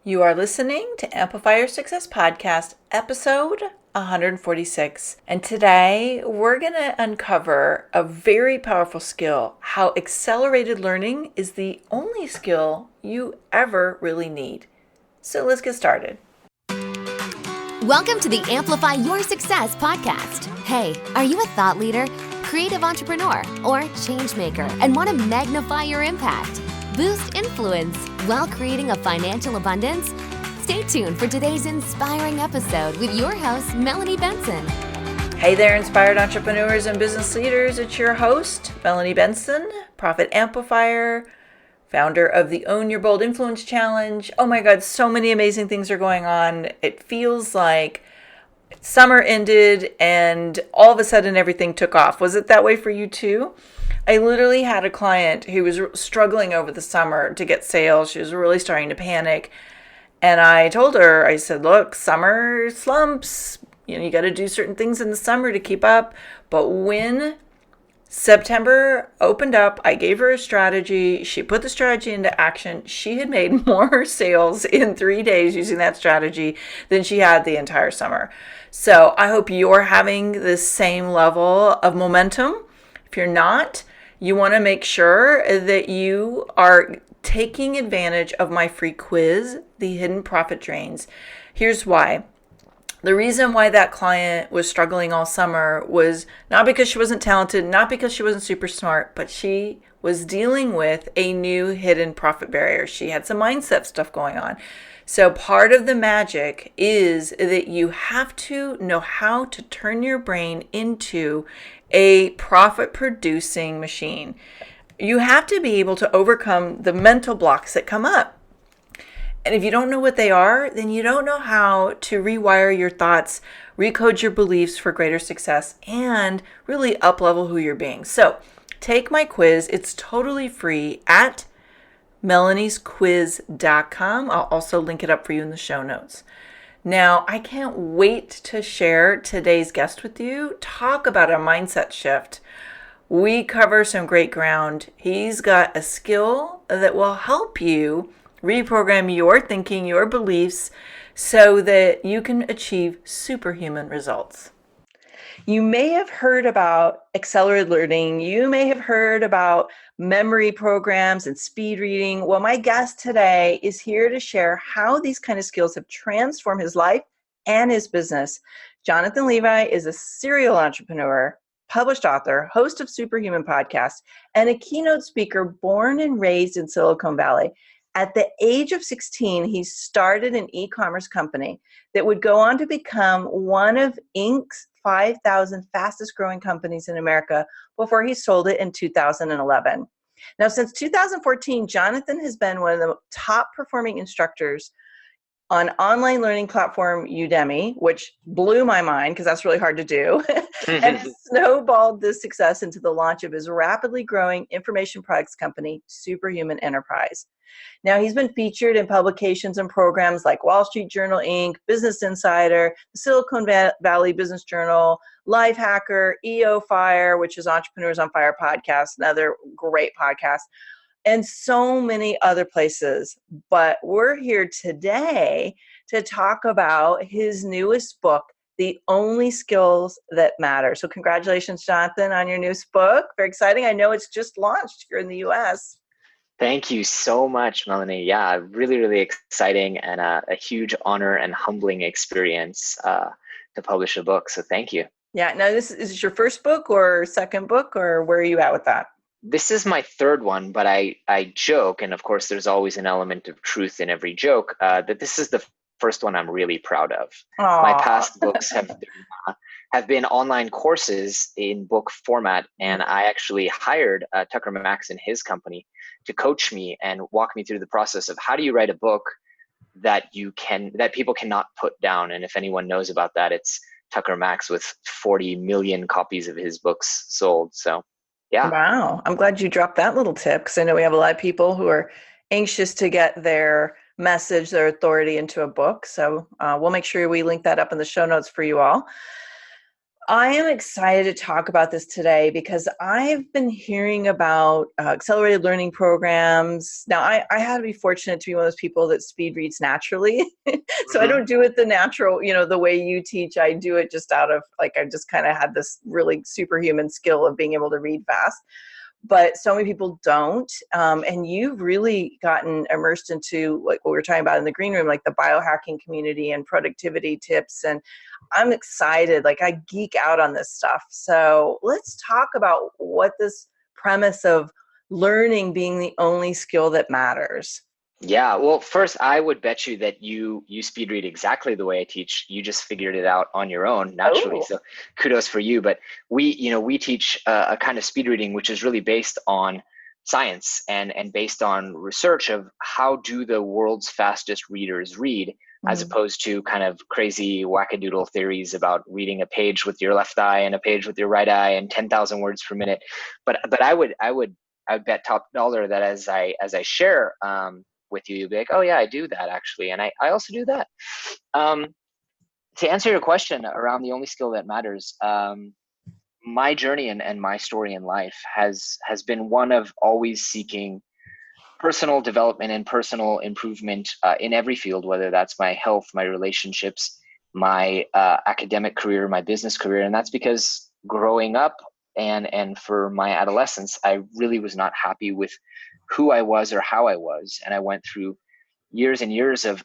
You are listening to Amplify Your Success Podcast, episode 146. And today we're going to uncover a very powerful skill, how accelerated learning is the only skill you ever really need. So let's get started. Welcome to the Amplify Your Success Podcast. Hey, are you a thought leader, creative entrepreneur, or change maker and want to magnify your impact? Boost influence while creating a financial abundance? Stay tuned for today's inspiring episode with your host, Melanie Benson. Hey there, inspired entrepreneurs and business leaders. It's your host, Melanie Benson, Profit Amplifier, founder of the Own Your Bold Influence Challenge. Oh my God, so many amazing things are going on. It feels like summer ended and all of a sudden everything took off. Was it that way for you too? I literally had a client who was struggling over the summer to get sales. She was really starting to panic. And I told her, I said, look, summer slumps. You got to do certain things in the summer to keep up. But when September opened up, I gave her a strategy. She put the strategy into action. She had made more sales in 3 days using that strategy than she had the entire summer. So I hope you're having the same level of momentum. If you're not, you want to make sure that you are taking advantage of my free quiz, The Hidden Profit Drains. Here's why. The reason why that client was struggling all summer was not because she wasn't talented, not because she wasn't super smart, but she was dealing with a new hidden profit barrier. She had some mindset stuff going on. So part of the magic is that you have to know how to turn your brain into a profit-producing machine. You have to be able to overcome the mental blocks that come up. And if you don't know what they are, then you don't know how to rewire your thoughts, recode your beliefs for greater success, and really up-level who you're being. So take my quiz. It's totally free at melaniesquiz.com. I'll also link it up for you in the show notes. Now, I can't wait to share today's guest with you. Talk about a mindset shift. We cover some great ground. He's got a skill that will help you reprogram your thinking, your beliefs, so that you can achieve superhuman results. You may have heard about accelerated learning. You may have heard about memory programs and speed reading. Well, my guest today is here to share how these kind of skills have transformed his life and his business. Jonathon Levi is a serial entrepreneur, published author, host of Superhuman podcast, and a keynote speaker born and raised in Silicon Valley. At the age of 16, he started an e-commerce company that would go on to become one of Inc.'s 5,000 fastest growing companies in America before he sold it in 2011. Now, since 2014, Jonathon has been one of the top performing instructors on online learning platform Udemy, which blew my mind because that's really hard to do, and snowballed this success into the launch of his rapidly growing information products company, Superhuman Enterprise. Now, he's been featured in publications and programs like Wall Street Journal Inc., Business Insider, the Silicon Valley Business Journal, Lifehacker, EO Fire, which is Entrepreneurs on Fire podcast, another great podcast, and so many other places. But we're here today to talk about his newest book, The Only Skills That Matter. So congratulations, Jonathon, on your newest book. Very exciting. I know it's just launched here in the U.S. Thank you so much, Melanie. Yeah, really, really exciting and a huge honor and humbling experience to publish a book. So thank you. Yeah. Now, is this your first book or second book, or where are you at with that? This is my third one, but I joke, and of course there's always an element of truth in every joke, that this is the first one I'm really proud of. Aww. My past books have been online courses in book format, and I actually hired Tucker Max and his company to coach me and walk me through the process of how do you write a book that people cannot put down. And if anyone knows about that, it's Tucker Max with 40 million copies of his books sold. So yeah. Wow. I'm glad you dropped that little tip, because I know we have a lot of people who are anxious to get their message, their authority into a book. So we'll make sure we link that up in the show notes for you all. I am excited to talk about this today because I've been hearing about accelerated learning programs. Now, I had to be fortunate to be one of those people that speed reads naturally. So I Hmm. don't do it the natural, the way you teach. I do it just out of I just kind of had this really superhuman skill of being able to read fast. But so many people don't. And you've really gotten immersed into like what we were talking about in the green room, like the biohacking community and productivity tips. And I'm excited. Like I geek out on this stuff. So let's talk about what this premise of learning being the only skill that matters. Yeah, well, first, I would bet you that you speed read exactly the way I teach. You just figured it out on your own naturally. Oh. So kudos for you. But we teach a kind of speed reading which is really based on science and based on research of how do the world's fastest readers read, as Mm. opposed to kind of crazy wackadoodle theories about reading a page with your left eye and a page with your right eye and 10,000 words per minute. But I would bet top dollar that as I share with you, you'll be like, oh yeah, I do that actually. And I also do that. Um, to answer your question around the only skill that matters, my journey and my story in life has been one of always seeking personal development and personal improvement in every field, whether that's my health, my relationships, my academic career, my business career. And that's because growing up and for my adolescence, I really was not happy with who I was or how I was. And I went through years and years of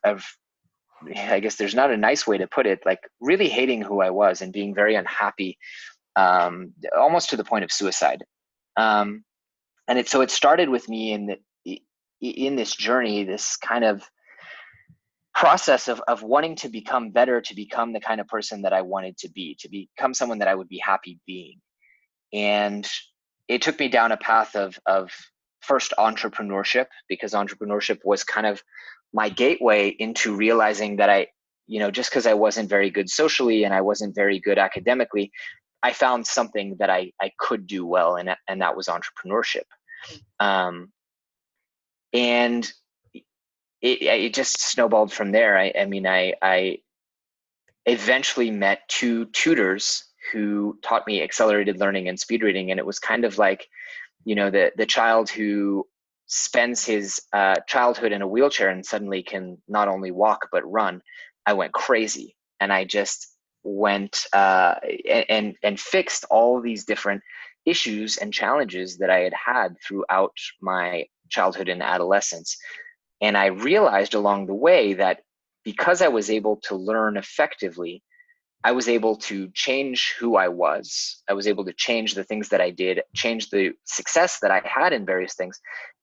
I guess there's not a nice way to put it, like really hating who I was and being very unhappy, almost to the point of suicide. Um, so it started with me in this journey, this kind of process of wanting to become better, to become the kind of person that I wanted to become someone that I would be happy being. And it took me down a path of first entrepreneurship, because entrepreneurship was kind of my gateway into realizing that just because I wasn't very good socially and I wasn't very good academically, I found something that I could do well, and that was entrepreneurship. Um, and it just snowballed from there. I eventually met two tutors who taught me accelerated learning and speed reading, and it was kind of like, the child who spends his childhood in a wheelchair and suddenly can not only walk but run. I went crazy, and I just went and fixed all these different issues and challenges that I had throughout my childhood and adolescence. And I realized along the way that because I was able to learn effectively, I was able to change who I was. I was able to change the things that I did, change the success that I had in various things.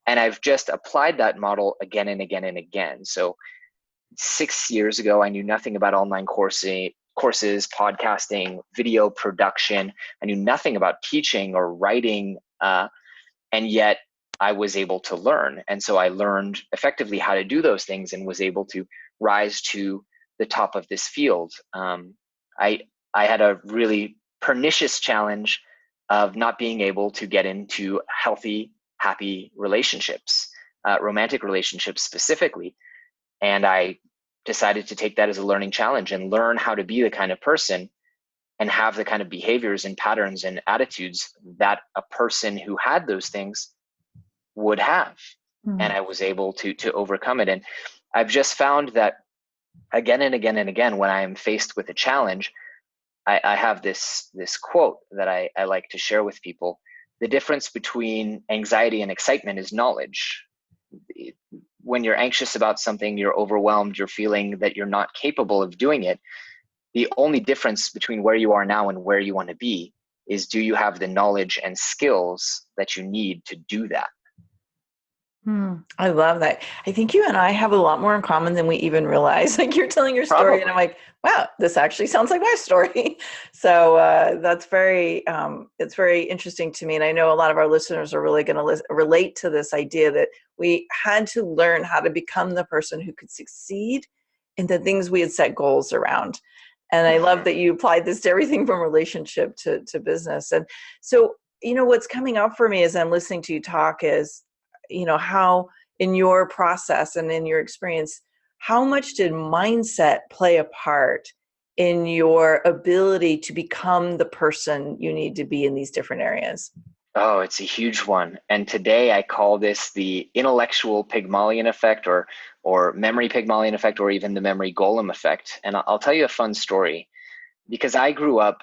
And I've just applied that model again and again and again. So 6 years ago, I knew nothing about online courses, podcasting, video production. I knew nothing about teaching or writing. And yet I was able to learn. And so I learned effectively how to do those things and was able to rise to the top of this field. I had a really pernicious challenge of not being able to get into healthy, happy relationships, romantic relationships specifically. And I decided to take that as a learning challenge and learn how to be the kind of person and have the kind of behaviors and patterns and attitudes that a person who had those things would have. Mm. And I was able to overcome it. And I've just found that again and again and again, when I am faced with a challenge, I have this quote that I like to share with people. The difference between anxiety and excitement is knowledge. When you're anxious about something, you're overwhelmed, you're feeling that you're not capable of doing it. The only difference between where you are now and where you want to be is, do you have the knowledge and skills that you need to do that? I love that. I think you and I have a lot more in common than we even realize. Like you're telling your story Probably. and I'm like, wow, this actually sounds like my story. So that's it's very interesting to me. And I know a lot of our listeners are really going to relate to this idea that we had to learn how to become the person who could succeed in the things we had set goals around. And I love that you applied this to everything from relationship to business. And so, what's coming up for me as I'm listening to you talk is, how in your process and in your experience, how much did mindset play a part in your ability to become the person you need to be in these different areas? Oh, it's a huge one. And today I call this the intellectual Pygmalion effect, or memory Pygmalion effect, or even the memory golem effect. And I'll tell you a fun story, because I grew up,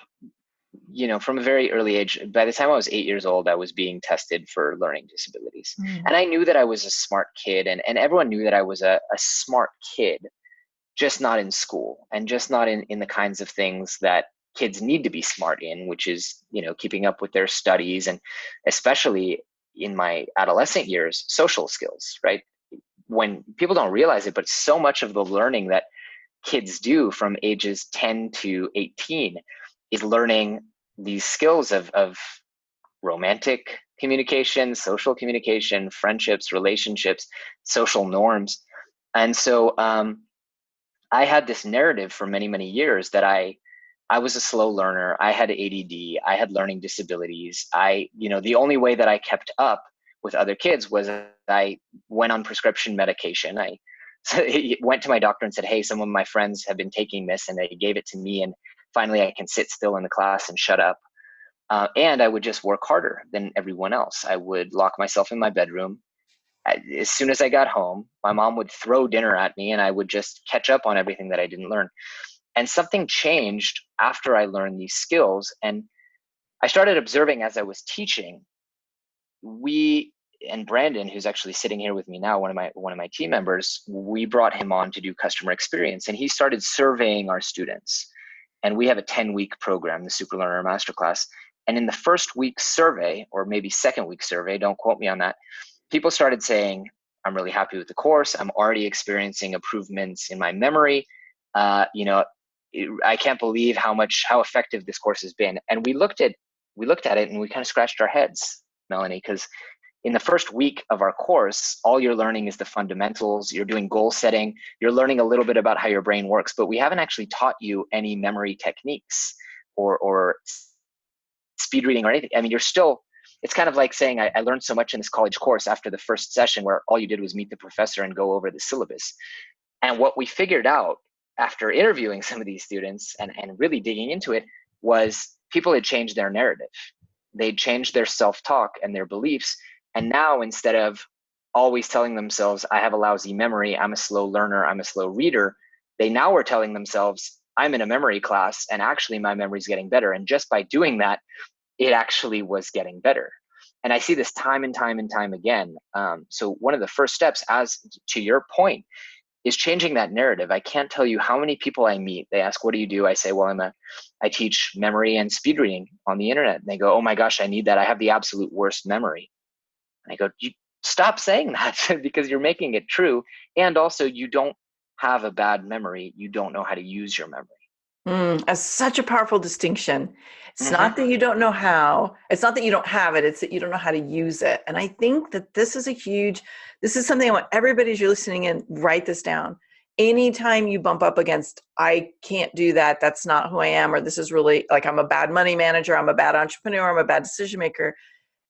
from a very early age. By the time I was 8 years old, I was being tested for learning disabilities. And I knew that I was a smart kid, and everyone knew that I was a smart kid, just not in school, and just not in the kinds of things that kids need to be smart in, which is, keeping up with their studies, and especially in my adolescent years, social skills, right? When people don't realize it, but so much of the learning that kids do from ages 10 to 18 is learning these skills of romantic communication, social communication, friendships, relationships, social norms. And so I had this narrative for many, many years that I was a slow learner. I had ADD. I had learning disabilities. The only way that I kept up with other kids was I went on prescription medication. I went to my doctor and said, hey, some of my friends have been taking this, and they gave it to me. And finally I can sit still in the class and shut up. And I would just work harder than everyone else. I would lock myself in my bedroom. As soon as I got home, my mom would throw dinner at me, and I would just catch up on everything that I didn't learn. And something changed after I learned these skills. And I started observing as I was teaching. And Brandon, who's actually sitting here with me now, one of my team members, we brought him on to do customer experience, and he started surveying our students. And we have a 10-week program, the Super Learner Masterclass. And in the first week survey, or maybe second week survey, don't quote me on that, people started saying, I'm really happy with the course. I'm already experiencing improvements in my memory. I can't believe how effective this course has been. And we looked at it and we kind of scratched our heads, Melanie, because in the first week of our course, all you're learning is the fundamentals. You're doing goal setting. You're learning a little bit about how your brain works, but we haven't actually taught you any memory techniques or speed reading or anything. I mean, it's kind of like saying I learned so much in this college course after the first session where all you did was meet the professor and go over the syllabus. And what we figured out after interviewing some of these students and really digging into it was people had changed their narrative. They'd changed their self-talk and their beliefs. And now, instead of always telling themselves, I have a lousy memory, I'm a slow learner, I'm a slow reader, they now were telling themselves, I'm in a memory class and actually my memory is getting better. And just by doing that, it actually was getting better. And I see this time and time and time again. So one of the first steps, as to your point, is changing that narrative. I can't tell you how many people I meet. They ask, what do you do? I say, well, I teach memory and speed reading on the internet. And they go, oh my gosh, I need that. I have the absolute worst memory. And I go, you stop saying that because you're making it true. And also, you don't have a bad memory. You don't know how to use your memory. That's such a powerful distinction. It's not that you don't know how, it's not that you don't have it, it's that you don't know how to use it. And I think that this is something I want everybody, as you're listening in, write this down. Anytime you bump up against, I can't do that, that's not who I am, or this is really like, I'm a bad money manager, I'm a bad entrepreneur, I'm a bad decision maker,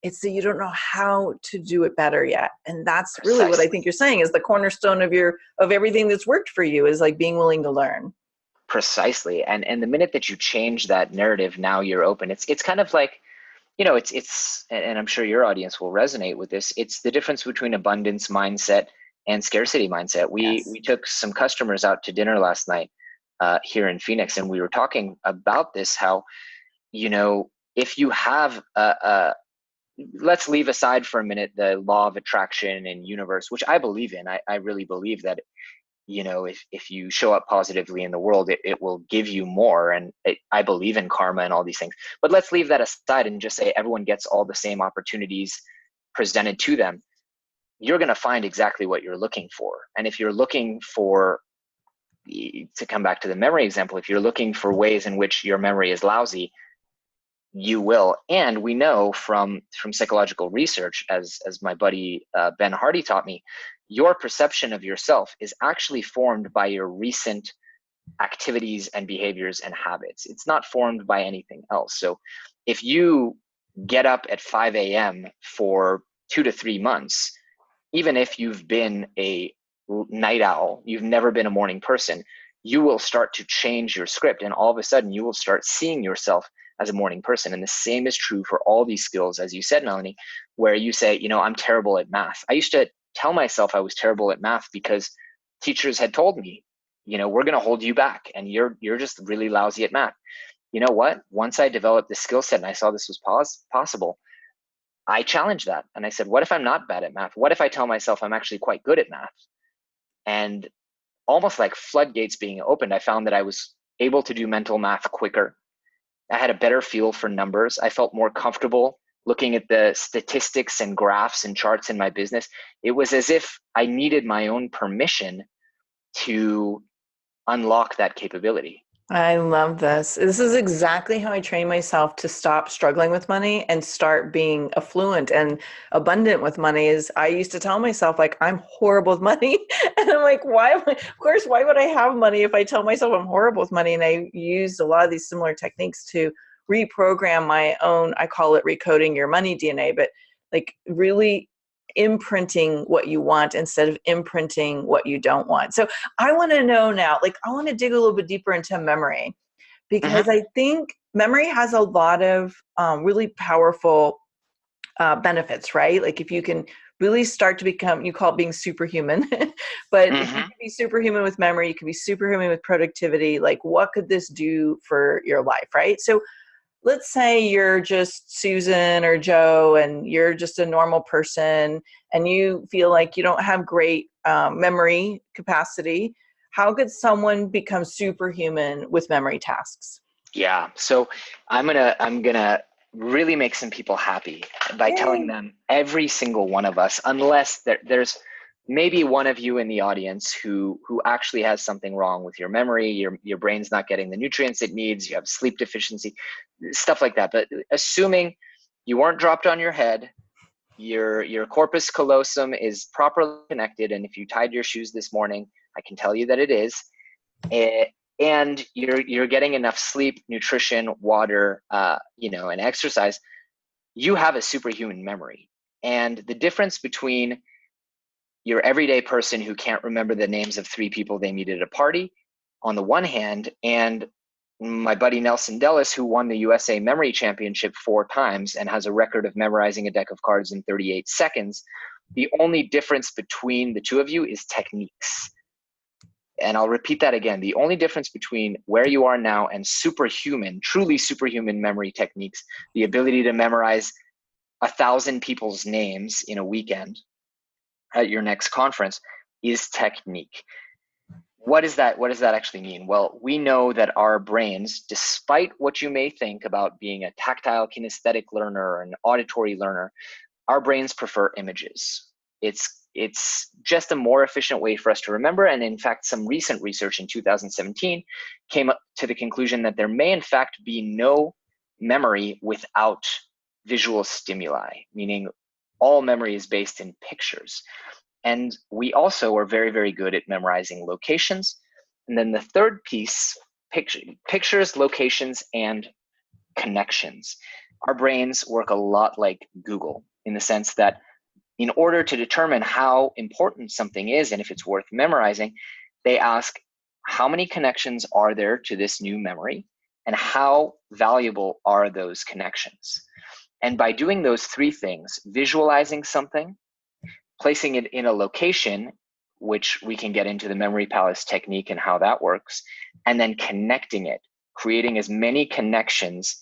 it's that you don't know how to do it better yet. And that's really what I think you're saying is the cornerstone of everything that's worked for you, is like being willing to learn. Precisely. And the minute that you change that narrative, now you're open. It's kind of like, it's, and I'm sure your audience will resonate with this. It's the difference between abundance mindset and scarcity mindset. We took some customers out to dinner last night here in Phoenix, and we were talking about this, how, if you have let's leave aside for a minute the law of attraction and universe, which I believe in. I really believe that, if you show up positively in the world, it will give you more. And I believe in karma and all these things. But let's leave that aside and just say everyone gets all the same opportunities presented to them. You're going to find exactly what you're looking for. And if you're looking for, to come back to the memory example, if you're looking for ways in which your memory is lousy, you will. And we know from psychological research, as my buddy Ben Hardy taught me, your perception of yourself is actually formed by your recent activities and behaviors and habits. It's not formed by anything else. So if you get up at 5 a.m. for 2 to 3 months, even if you've been a night owl, you've never been a morning person, you will start to change your script, and all of a sudden you will start seeing yourself as a morning person. And the same is true for all these skills, as you said, Melanie, where you say, I'm terrible at math. I used to tell myself I was terrible at math because teachers had told me, we're going to hold you back and you're just really lousy at math. You know what? Once I developed this skill set and I saw this was possible, I challenged that. And I said, what if I'm not bad at math? What if I tell myself I'm actually quite good at math? And almost like floodgates being opened, I found that I was able to do mental math quicker. I had a better feel for numbers. I felt more comfortable looking at the statistics and graphs and charts in my business. It was as if I needed my own permission to unlock that capability. I love this. This is exactly how I train myself to stop struggling with money and start being affluent and abundant with money. Is I used to tell myself, like, I'm horrible with money. And I'm like, why would I have money if I tell myself I'm horrible with money? And I used a lot of these similar techniques to reprogram my own, I call it recoding your money DNA, but like really imprinting what you want instead of imprinting what you don't want. So I want to know now, like, I want to dig a little bit deeper into memory, because I think memory has a lot of really powerful benefits, right? Like if you can really start to become, you call it being superhuman, but if you can be superhuman with memory, you can be superhuman with productivity. Like what could this do for your life, right? So let's say you're just Susan or Joe and you're just a normal person and you feel like you don't have great memory capacity. How could someone become superhuman with memory tasks? Yeah. So I'm gonna really make some people happy by telling them every single one of us, unless there's maybe one of you in the audience who actually has something wrong with your memory, your brain's not getting the nutrients it needs, you have sleep deficiency, stuff like that. But assuming you weren't dropped on your head, your corpus callosum is properly connected, and if you tied your shoes this morning, I can tell you that it is, and you're getting enough sleep, nutrition, water, and exercise, you have a superhuman memory. And the difference between your everyday person who can't remember the names of 3 people they meet at a party on the one hand, and my buddy Nelson Dellis, who won the USA Memory Championship 4 times and has a record of memorizing a deck of cards in 38 seconds, the only difference between the two of you is techniques. And I'll repeat that again. The only difference between where you are now and superhuman, truly superhuman memory techniques, the ability to memorize 1,000 people's names in a weekend at your next conference, is technique. What does that actually mean? Well, we know that our brains, despite what you may think about being a tactile kinesthetic learner or an auditory learner, our brains prefer images. It's just a more efficient way for us to remember. And in fact, some recent research in 2017 came up to the conclusion that there may in fact be no memory without visual stimuli, meaning all memory is based in pictures. And we also are very, very good at memorizing locations. And then the third piece, pictures, locations, and connections. Our brains work a lot like Google in the sense that in order to determine how important something is and if it's worth memorizing, they ask, how many connections are there to this new memory? And how valuable are those connections? And by doing those 3 things, visualizing something, placing it in a location, which we can get into the memory palace technique and how that works, and then connecting it, creating as many connections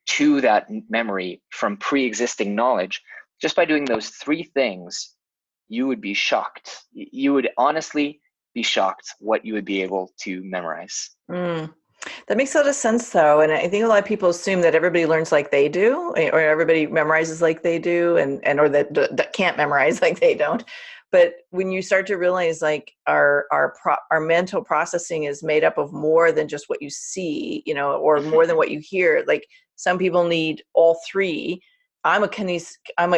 to that memory from pre-existing knowledge, just by doing those 3 things, you would be shocked. You would honestly be shocked what you would be able to memorize. That makes a lot of sense, though. And I think a lot of people assume that everybody learns like they do, or everybody memorizes like they do, or that can't memorize like they don't. But when you start to realize like our mental processing is made up of more than just what you see, or more than what you hear. Like some people need all 3. I'm a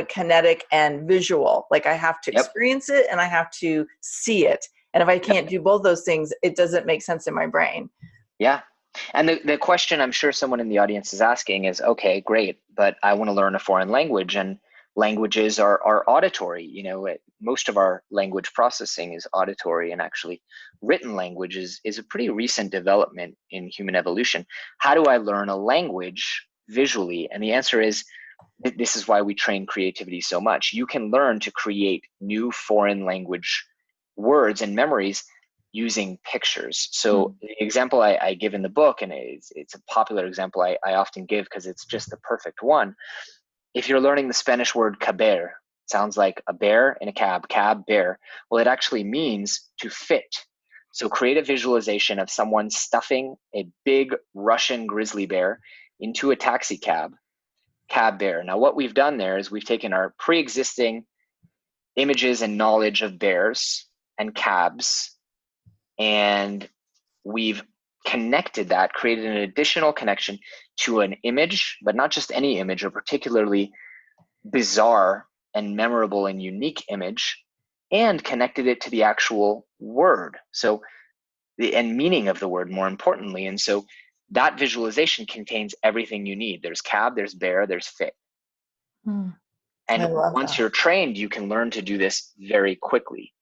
kinetic and visual. Like I have to experience it and I have to see it. And if I can't do both those things, it doesn't make sense in my brain. Yeah. And the question I'm sure someone in the audience is asking is, okay, great, but I want to learn a foreign language. And languages are auditory. Most of our language processing is auditory, and actually written language is a pretty recent development in human evolution. How do I learn a language visually? And the answer is, this is why we train creativity so much. You can learn to create new foreign language words and memories using pictures. So the example I give in the book, and it's a popular example I often give because it's just the perfect one. If you're learning the Spanish word caber, sounds like a bear in a cab, bear. Well, it actually means to fit. So create a visualization of someone stuffing a big Russian grizzly bear into a taxi cab bear. Now, what we've done there is we've taken our pre-existing images and knowledge of bears and cabs, and we've connected that, created an additional connection to an image, but not just any image, a particularly bizarre and memorable and unique image, and connected it to the actual word. So and meaning of the word, more importantly. And so that visualization contains everything you need. There's cab, there's bear, there's fit. And once you're trained, you can learn to do this very quickly.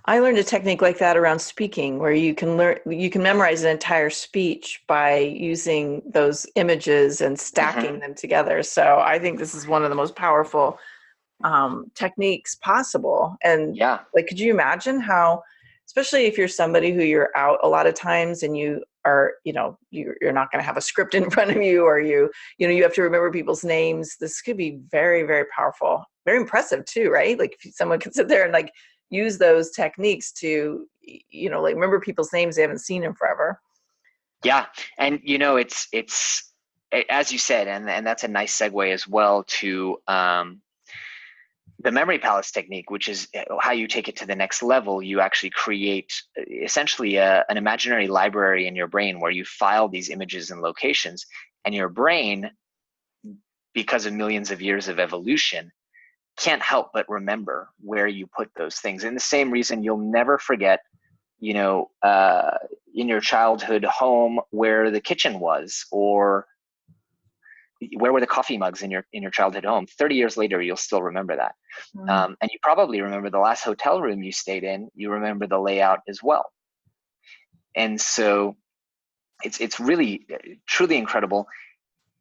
I learned a technique like that around speaking, where you can memorize an entire speech by using those images and stacking them together. So I think this is one of the most powerful techniques possible. And could you imagine how, especially if you're somebody who you're out a lot of times and you are, you're not going to have a script in front of you, or you have to remember people's names. This could be very, very powerful, very impressive too, right? Like if someone could sit there and like use those techniques to, like remember people's names they haven't seen in forever. Yeah. And, it's as you said, and that's a nice segue as well to, the memory palace technique, which is how you take it to the next level. You actually create essentially an imaginary library in your brain where you file these images and locations, and your brain, because of millions of years of evolution, can't help but remember where you put those things. And the same reason you'll never forget, in your childhood home where the kitchen was, or where were the coffee mugs in your childhood home. 30 years later, you'll still remember that. And you probably remember the last hotel room you stayed in. You remember the layout as well. And so it's really, truly incredible.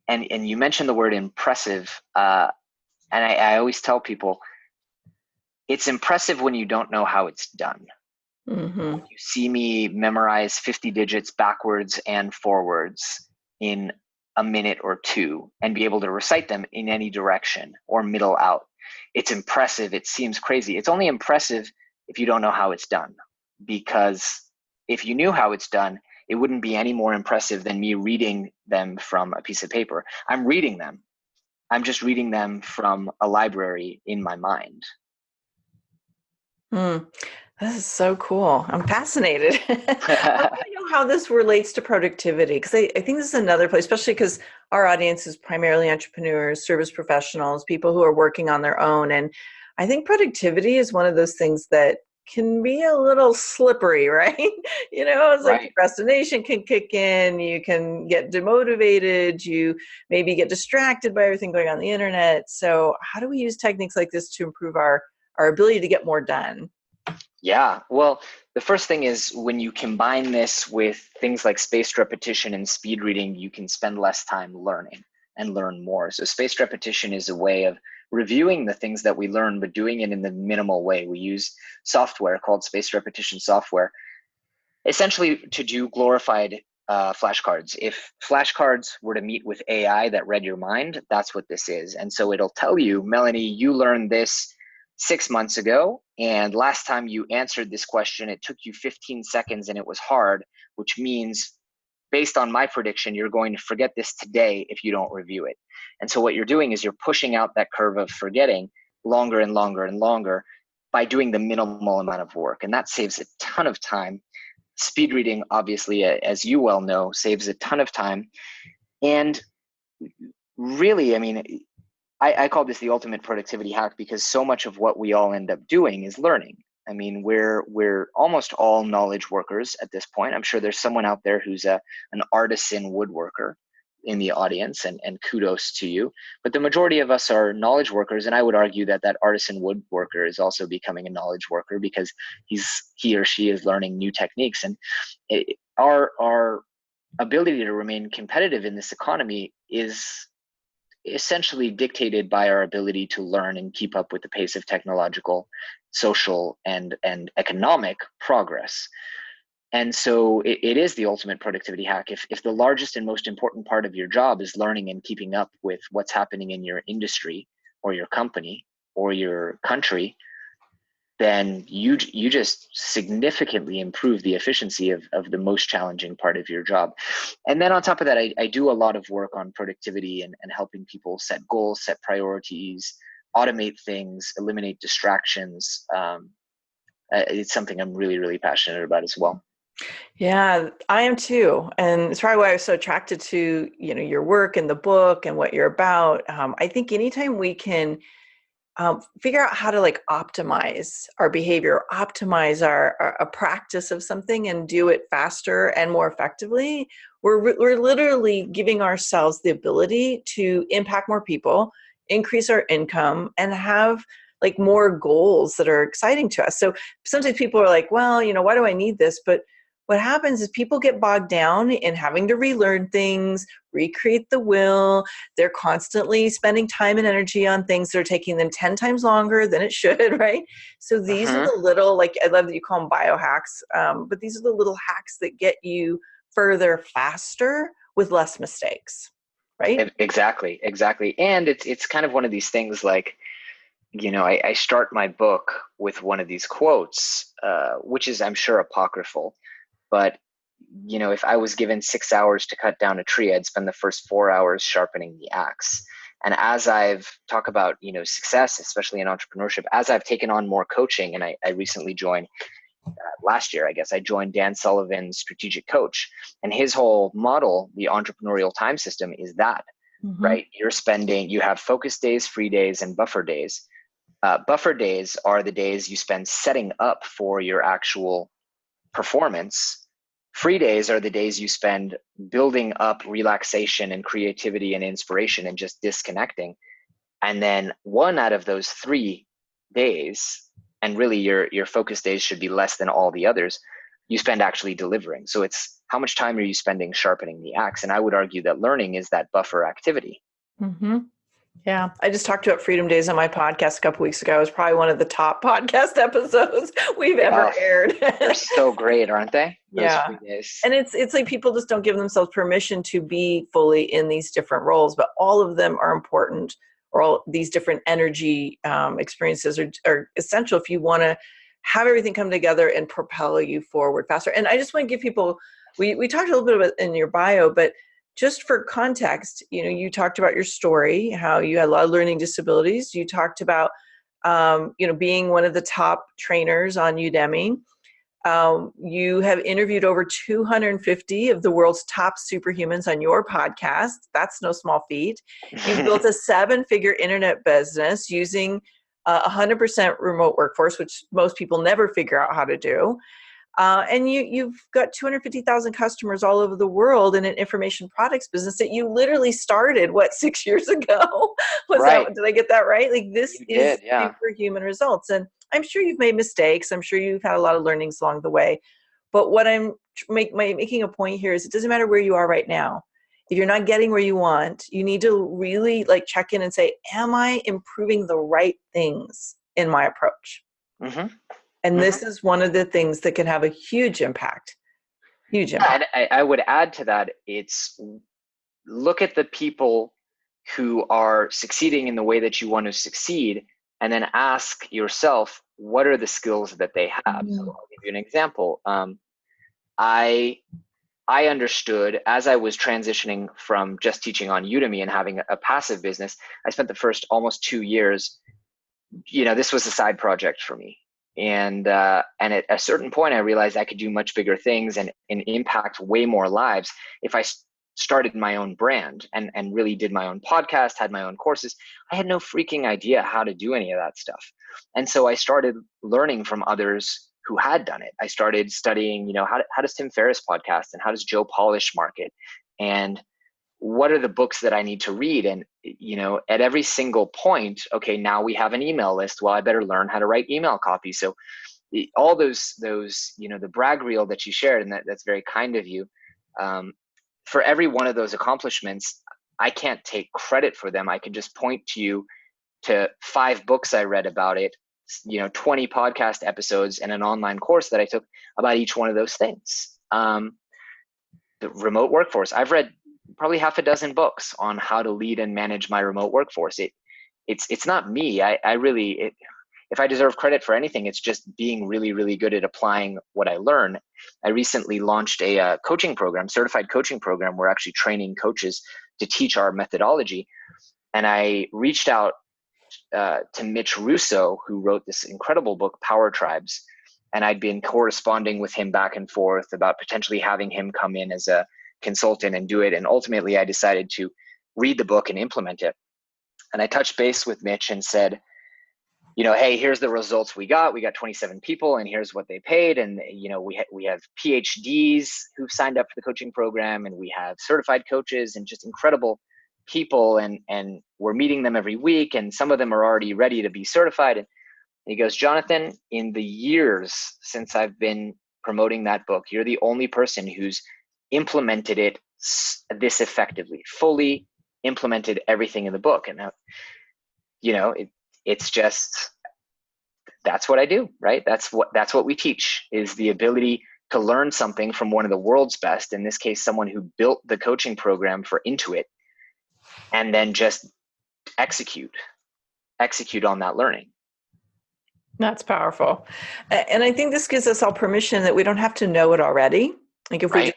And you mentioned the word impressive. And I always tell people, it's impressive when you don't know how it's done. You see me memorize 50 digits backwards and forwards in a minute or two and be able to recite them in any direction or middle out. It's impressive. It seems crazy. It's only impressive if you don't know how it's done, because if you knew how it's done, it wouldn't be any more impressive than me reading them from a piece of paper. I'm reading them. I'm just reading them from a library in my mind. This is so cool. I'm fascinated. I want to know how this relates to productivity, because I think this is another place, especially because our audience is primarily entrepreneurs, service professionals, people who are working on their own. And I think productivity is one of those things that can be a little slippery, right? It's like procrastination can kick in. You can get demotivated. You maybe get distracted by everything going on the internet. So how do we use techniques like this to improve our ability to get more done? Yeah, well, the first thing is, when you combine this with things like spaced repetition and speed reading, you can spend less time learning and learn more. So spaced repetition is a way of reviewing the things that we learn, but doing it in the minimal way. We use software called spaced repetition software, essentially to do glorified flashcards. If flashcards were to meet with AI that read your mind, that's what this is. And so it'll tell you, Melanie, you learned this 6 months ago, and last time you answered this question, it took you 15 seconds and it was hard, which means, based on my prediction, you're going to forget this today if you don't review it. And so what you're doing is you're pushing out that curve of forgetting longer and longer and longer by doing the minimal amount of work. And that saves a ton of time. Speed reading, obviously, as you well know, saves a ton of time. And really, I call this the ultimate productivity hack, because so much of what we all end up doing is learning. We're almost all knowledge workers at this point. I'm sure there's someone out there who's an artisan woodworker. in the audience, and kudos to you. But the majority of us are knowledge workers, and I would argue that artisan woodworker is also becoming a knowledge worker because he or she is learning new techniques. And our ability to remain competitive in this economy is essentially dictated by our ability to learn and keep up with the pace of technological, social, and economic progress. And so it is the ultimate productivity hack. If the largest and most important part of your job is learning and keeping up with what's happening in your industry or your company or your country, then you just significantly improve the efficiency of the most challenging part of your job. And then on top of that, I do a lot of work on productivity and helping people set goals, set priorities, automate things, eliminate distractions. It's something I'm really, really passionate about as well. Yeah, I am too. And it's probably why I was so attracted to, your work and the book and what you're about. I think anytime we can figure out how to optimize our behavior, optimize our practice of something and do it faster and more effectively, we're literally giving ourselves the ability to impact more people, increase our income, and have more goals that are exciting to us. So sometimes people are like, well, why do I need this? But what happens is people get bogged down in having to relearn things, recreate the wheel. They're constantly spending time and energy on things that are taking them 10 times longer than it should, right? So these are the little, I love that you call them biohacks, but these are the little hacks that get you further faster with less mistakes, right? Exactly. And it's kind of one of these things I start my book with one of these quotes, which is, I'm sure, apocryphal. But, if I was given 6 hours to cut down a tree, I'd spend the first 4 hours sharpening the axe. And as I've talked about, success, especially in entrepreneurship, as I've taken on more coaching, and I recently joined, last year, I guess, I joined Dan Sullivan's strategic coach. And his whole model, the entrepreneurial time system, is that, right? You have focus days, free days, and buffer days. Buffer days are the days you spend setting up for your actual performance. Free days are the days you spend building up relaxation and creativity and inspiration and just disconnecting. And then one out of those 3 days, and really your focus days should be less than all the others, you spend actually delivering. So it's how much time are you spending sharpening the axe? And I would argue that learning is that buffer activity. Yeah, I just talked about Freedom Days on my podcast a couple weeks ago. It was probably one of the top podcast episodes we've ever aired. They're so great, aren't they? Those free days. And it's like people just don't give themselves permission to be fully in these different roles, but all of them are important, or all these different energy experiences are essential if you want to have everything come together and propel you forward faster. And I just want to give people, we talked a little bit about in your bio, but just for context, you talked about your story, how you had a lot of learning disabilities. You talked about, being one of the top trainers on Udemy. You have interviewed over 250 of the world's top superhumans on your podcast. That's no small feat. You've built a 7-figure internet business using 100% remote workforce, which most people never figure out how to do. And you've got 250,000 customers all over the world in an information products business that you literally started, 6 years ago? Did I get that right? This is superhuman results. And I'm sure you've made mistakes. I'm sure you've had a lot of learnings along the way. But what I'm making a point here is it doesn't matter where you are right now. If you're not getting where you want, you need to really check in and say, am I improving the right things in my approach? And this is one of the things that can have a huge impact. And I would add to that, it's look at the people who are succeeding in the way that you want to succeed, and then ask yourself, what are the skills that they have? So I'll give you an example. I understood as I was transitioning from just teaching on Udemy and having a passive business, I spent the first almost 2 years, this was a side project for me. And at a certain point, I realized I could do much bigger things and impact way more lives if I started my own brand and really did my own podcast, had my own courses. I had no freaking idea how to do any of that stuff. And so I started learning from others who had done it. I started studying, how does Tim Ferriss podcast and how does Joe Polish market? And what are the books that I need to read? And, at every single point, okay, now we have an email list. Well, I better learn how to write email copy. So all those, the brag reel that you shared, and that's very kind of you. For every one of those accomplishments, I can't take credit for them. I can just point to you to 5 books I read about it, 20 podcast episodes, and an online course that I took about each one of those things. The remote workforce, I've read probably half a dozen books on how to lead and manage my remote workforce. It's not me. If I deserve credit for anything, it's just being really, really good at applying what I learn. I recently launched a coaching program, certified coaching program. We're actually training coaches to teach our methodology. And I reached out to Mitch Russo, who wrote this incredible book, Power Tribes. And I'd been corresponding with him back and forth about potentially having him come in as a consultant and do it. And ultimately, I decided to read the book and implement it. And I touched base with Mitch and said, hey, here's the results we got. We got 27 people, and here's what they paid. And, we have PhDs who've signed up for the coaching program, and we have certified coaches and just incredible people. And we're meeting them every week. And some of them are already ready to be certified. And he goes, Jonathan, in the years since I've been promoting that book, you're the only person who's implemented it this effectively, fully implemented everything in the book. And, it's just, that's what I do, right? That's what we teach, is the ability to learn something from one of the world's best, in this case, someone who built the coaching program for Intuit, and then just execute on that learning. That's powerful. And I think this gives us all permission that we don't have to know it already. Like if right.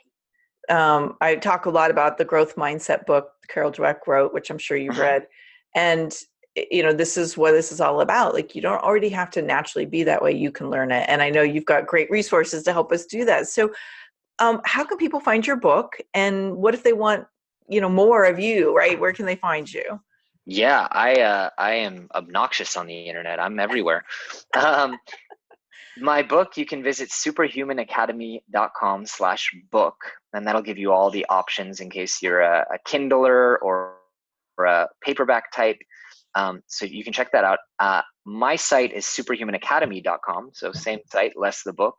I talk a lot about the growth mindset book Carol Dweck wrote, which I'm sure you've read. And, this is what this is all about. Like, you don't already have to naturally be that way. You can learn it. And I know you've got great resources to help us do that. So how can people find your book? And what if they want, more of you, right? Where can they find you? Yeah, I am obnoxious on the internet. I'm everywhere. My book, you can visit superhumanacademy.com/book, and that'll give you all the options in case you're a Kindler or a paperback type. So you can check that out. My site is superhumanacademy.com. So same site, less the book.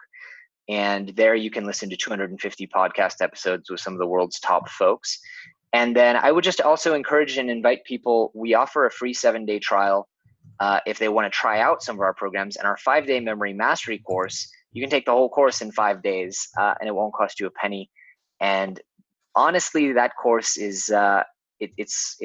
And there you can listen to 250 podcast episodes with some of the world's top folks. And then I would just also encourage and invite people. We offer a free 7-day trial if they want to try out some of our programs. And our 5-day memory mastery course, you can take the whole course in 5 days, and it won't cost you a penny. And honestly, that course is it's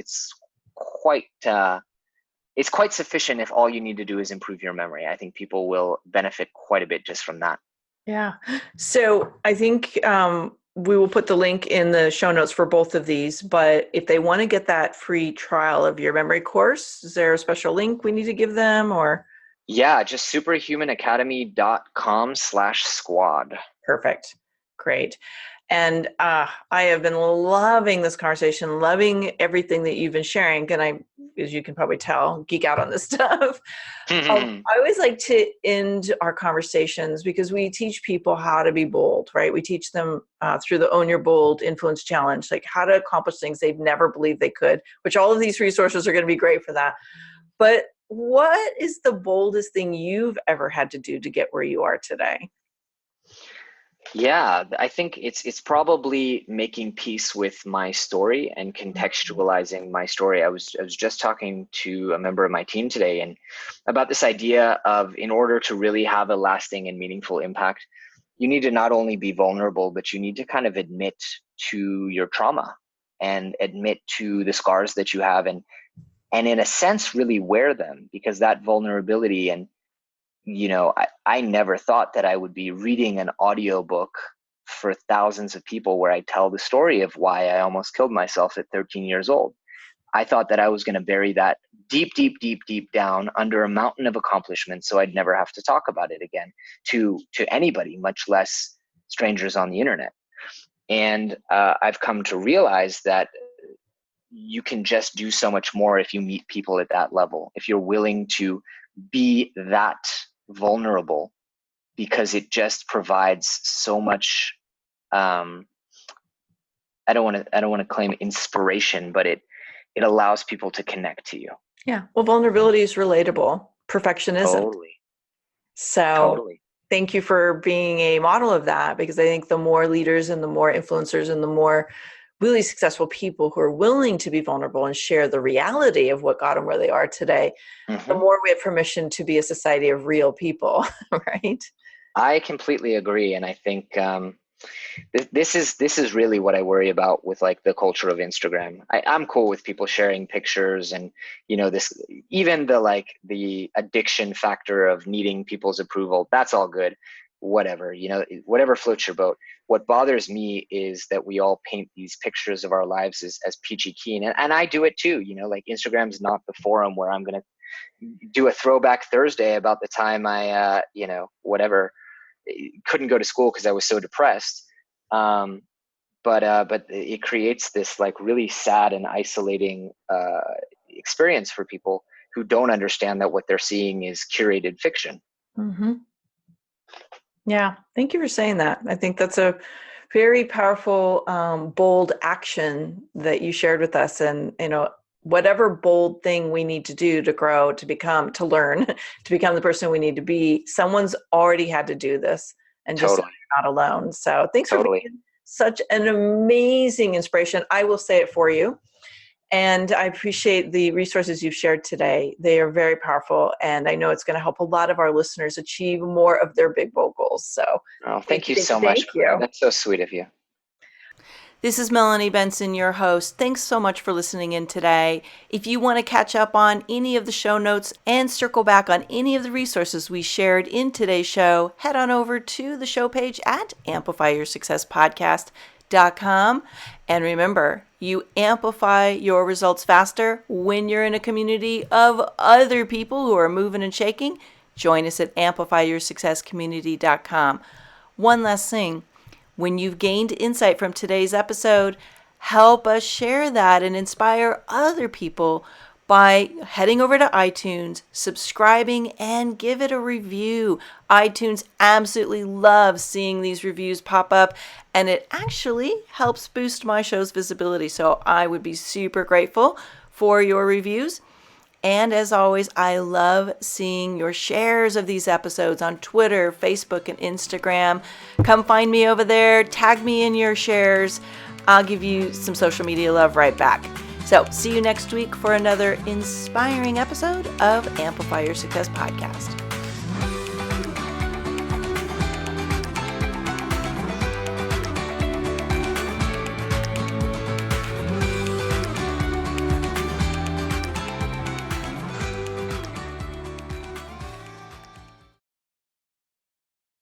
quite sufficient if all you need to do is improve your memory. I think people will benefit quite a bit just from that. Yeah. So I think we will put the link in the show notes for both of these, but if they want to get that free trial of your memory course, is there a special link we need to give them, or? Yeah, just superhumanacademy.com/squad. Perfect. Great. And I have been loving this conversation, loving everything that you've been sharing. And I, as you can probably tell, geek out on this stuff. I always like to end our conversations because we teach people how to be bold, right? We teach them through the Own Your Bold Influence Challenge, like how to accomplish things they've never believed they could, which all of these resources are going to be great for that. But what is the boldest thing you've ever had to do to get where you are today? Yeah, I think it's probably making peace with my story and contextualizing my story. I was just talking to a member of my team today and about this idea of, in order to really have a lasting and meaningful impact, you need to not only be vulnerable, but you need to kind of admit to your trauma and admit to the scars that you have, and in a sense really wear them, because that vulnerability and I never thought that I would be reading an audiobook for thousands of people where I tell the story of why I almost killed myself at 13 years old. I thought that I was going to bury that deep, deep, deep, deep down under a mountain of accomplishments, so I'd never have to talk about it again to anybody, much less strangers on the internet. And I've come to realize that you can just do so much more if you meet people at that level, if you're willing to be that vulnerable, because it just provides so much I don't want to claim inspiration, but it allows people to connect to you. Yeah. Well, vulnerability is relatable. Perfection isn't. Totally. So Totally. thank you for being a model of that, because I think the more leaders and the more influencers and the more really successful people who are willing to be vulnerable and share the reality of what got them where they are today, the more we have permission to be a society of real people, right? I completely agree. And I think this is really what I worry about with like the culture of Instagram. I'm cool with people sharing pictures and, this, even the addiction factor of needing people's approval. That's all good. Whatever, whatever floats your boat. What bothers me is that we all paint these pictures of our lives as peachy keen. And I do it too, like Instagram's not the forum where I'm going to do a throwback Thursday about the time I, whatever, couldn't go to school because I was so depressed. But it creates this like really sad and isolating experience for people who don't understand that what they're seeing is curated fiction. Mm-hmm. Yeah. Thank you for saying that. I think that's a very powerful, bold action that you shared with us. And, whatever bold thing we need to do to grow, to become, to learn, to become the person we need to be, someone's already had to do this, and just Totally. not alone. So thanks for being such an amazing inspiration. I will say it for you. And I appreciate the resources you've shared today. They are very powerful. And I know it's going to help a lot of our listeners achieve more of their big, bold goals. So thank you so much. Thank you. That's so sweet of you. This is Melanie Benson, your host. Thanks so much for listening in today. If you want to catch up on any of the show notes and circle back on any of the resources we shared in today's show, head on over to the show page at amplifyyoursuccesspodcast.com. And remember, you amplify your results faster when you're in a community of other people who are moving and shaking. Join us at amplifyyoursuccesscommunity.com. One last thing. When you've gained insight from today's episode, help us share that and inspire other people by heading over to iTunes, subscribing, and give it a review. iTunes absolutely loves seeing these reviews pop up, and it actually helps boost my show's visibility. So I would be super grateful for your reviews. And as always, I love seeing your shares of these episodes on Twitter, Facebook, and Instagram. Come find me over there. Tag me in your shares. I'll give you some social media love right back. So see you next week for another inspiring episode of Amplify Your Success Podcast.